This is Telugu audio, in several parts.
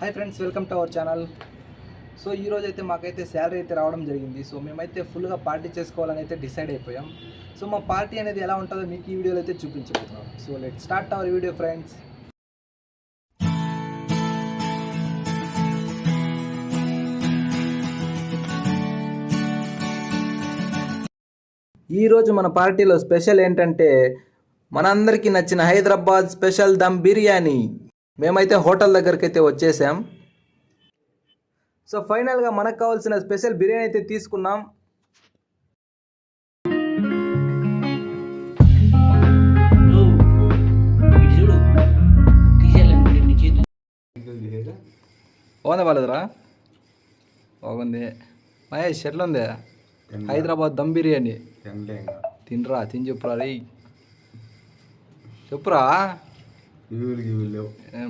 Hi friends, welcome to our channel. So ఈరోజు అయితే మాకైతే శాలరీ అయితే రావడం జరిగింది. సో మేమైతే ఫుల్గా పార్టీ చేసుకోవాలని అయితే డిసైడ్ అయిపోయాం. సో మా పార్టీ అనేది ఎలా ఉంటుందో మీకు ఈ వీడియోలో అయితే చూపించబోతున్నాం. So let start our video friends. ఈరోజు మన పార్టీలో స్పెషల్ ఏంటంటే మనందరికీ నచ్చిన హైదరాబాద్ స్పెషల్ దమ్ బిర్యానీ. మేమైతే హోటల్ దగ్గరికి అయితే వచ్చేసాం. సో ఫైనల్గా మనకు కావాల్సిన స్పెషల్ బిర్యానీ అయితే తీసుకున్నాం. బాగుంది వాళ్ళదిరా, బాగుంది. మహేష్ ఎట్లుంది హైదరాబాద్ దమ్ బిర్యానీ? తినరా, తిని చెప్పురా రే, చెప్పురా.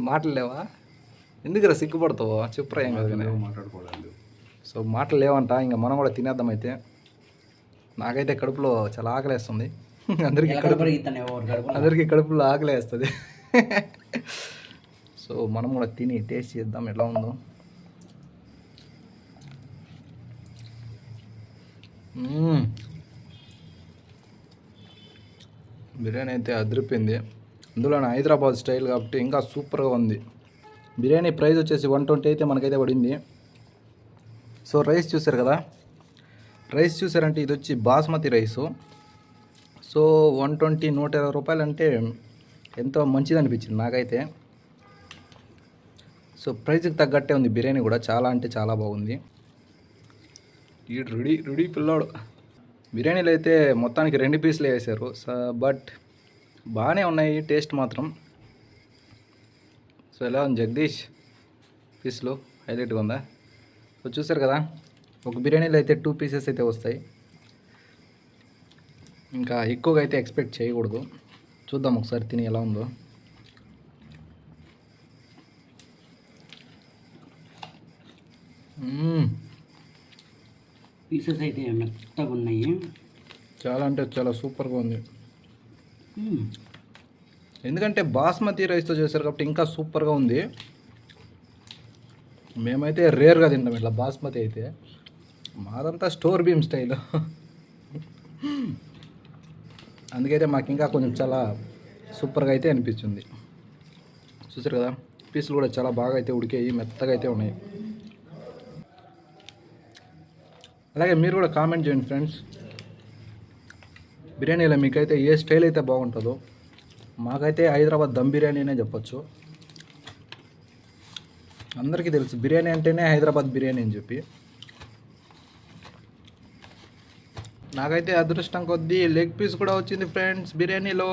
మాటలు లేవా? ఎందుకురా సిగ్గుపడతావు? చెప్పురా. ఏం కాదు మాట్లాడుకోవడానికి. సో మాటలు లేవంట. ఇంకా మనం కూడా తినేద్దాం. అయితే నాకైతే కడుపులో చాలా ఆకలేస్తుంది. అందరికీ కడుపులో ఆకలేస్తుంది. సో మనం కూడా తిని టేస్ట్ చేద్దాం ఎలా ఉందో. బిర్యానీ అయితే అదిరిపోయింది. అందులో హైదరాబాద్ స్టైల్ కాబట్టి ఇంకా సూపర్గా ఉంది. బిర్యానీ ప్రైస్ వచ్చేసి 120 అయితే మనకైతే పడింది. సో రైస్ చూసారు కదా, రైస్ చూసారంటే ఇది వచ్చి బాస్మతి రైసు. సో 120 120 రూపాయలు అంటే ఎంతో మంచిది అనిపించింది నాకైతే. సో ప్రైస్కి తగ్గట్టే ఉంది బిర్యానీ కూడా, చాలా అంటే చాలా బాగుంది. ఈ రుడి పిల్లోడు. బిర్యానీలు అయితే మొత్తానికి 2 పీసులు వేసారు. బట్ బాగానే ఉన్నాయి టేస్ట్ మాత్రం. సో ఎలా ఉంది జగదీష్? పీస్లో హైలైట్గా ఉందా? సో చూసారు కదా, ఒక బిర్యానీలో అయితే 2 పీసెస్ అయితే వస్తాయి. ఇంకా ఎక్కువగా అయితే ఎక్స్పెక్ట్ చేయకూడదు. చూద్దాం ఒకసారి తిని ఎలా ఉందో. పీసెస్ అయితే మెత్తగా ఉన్నాయి. చాలా అంటే చాలా సూపర్గా ఉంది. ఎందుకంటే బాస్మతి రైస్తో చేశారు కాబట్టి ఇంకా సూపర్గా ఉంది. మేమైతే రేర్గా తింటాం ఇట్లా బాస్మతి అయితే. మాదంతా స్టోర్ బీమ్ స్టైల్. అందుకైతే మాకు ఇంకా కొంచెం చాలా సూపర్గా అయితే అనిపించింది. చూసారు కదా, పీసులు కూడా చాలా బాగా అయితే ఉడికాయి, మెత్తగా అయితే ఉన్నాయి. అలాగే మీరు కూడా కామెంట్ చేయండి ఫ్రెండ్స్, బిర్యానీలో మీకైతే ఏ స్టైల్ అయితే బాగుంటుందో. మాకైతే హైదరాబాద్ దమ్ బిర్యానీ అనే చెప్పొచ్చు. అందరికీ తెలుసు బిర్యానీ అంటేనే హైదరాబాద్ బిర్యానీ అని చెప్పి. నాకైతే అదృష్టం కొద్దీ లెగ్ పీస్ కూడా వచ్చింది ఫ్రెండ్స్ బిర్యానీలో.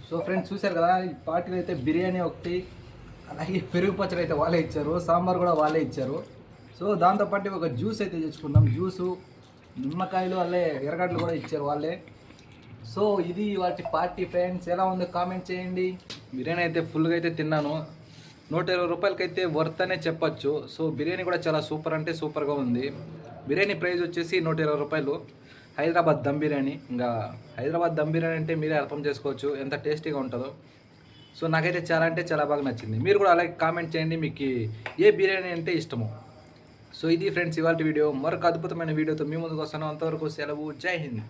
సో ఫ్రెండ్స్ చూశారు కదా, ఈ పార్టీలో అయితే బిర్యానీ ఒకటి, అలాగే పెరుగు పచ్చడి అయితే వాళ్ళే ఇచ్చారు, సాంబార్ కూడా వాళ్ళే ఇచ్చారు. సో దాంతోపాటు ఒక జ్యూస్ అయితే తెచ్చుకున్నాం. జ్యూసు, నిమ్మకాయలు, వాళ్ళే ఎర్రగడ్డలు కూడా ఇచ్చారు వాళ్ళే. సో ఇది వాటి పార్టీ ఫ్రెండ్స్. ఎలా ఉందో కామెంట్ చేయండి. బిర్యానీ అయితే ఫుల్గా అయితే తిన్నాను. 120 రూపాయలకైతే వర్త్ అనే చెప్పచ్చు. సో బిర్యానీ కూడా చాలా సూపర్ అంటే సూపర్గా ఉంది. బిర్యానీ ప్రైస్ వచ్చేసి 120 రూపాయలు. హైదరాబాద్ దమ్ బిర్యానీ. ఇంకా హైదరాబాద్ దమ్ బిర్యానీ అంటే మీరే అర్థం చేసుకోవచ్చు ఎంత టేస్టీగా ఉంటుందో. సో నాకైతే చాలా అంటే చాలా బాగా నచ్చింది. మీరు కూడా అలాగే కామెంట్ చేయండి మీకు ఏ బిర్యానీ అంటే ఇష్టమో. సో ఇది ఫ్రెండ్స్ ఇవాళ వీడియో. మరొక అద్భుతమైన వీడియోతో మీ ముందుకు వస్తాను. అంతవరకు సెలవు. జై హింద్.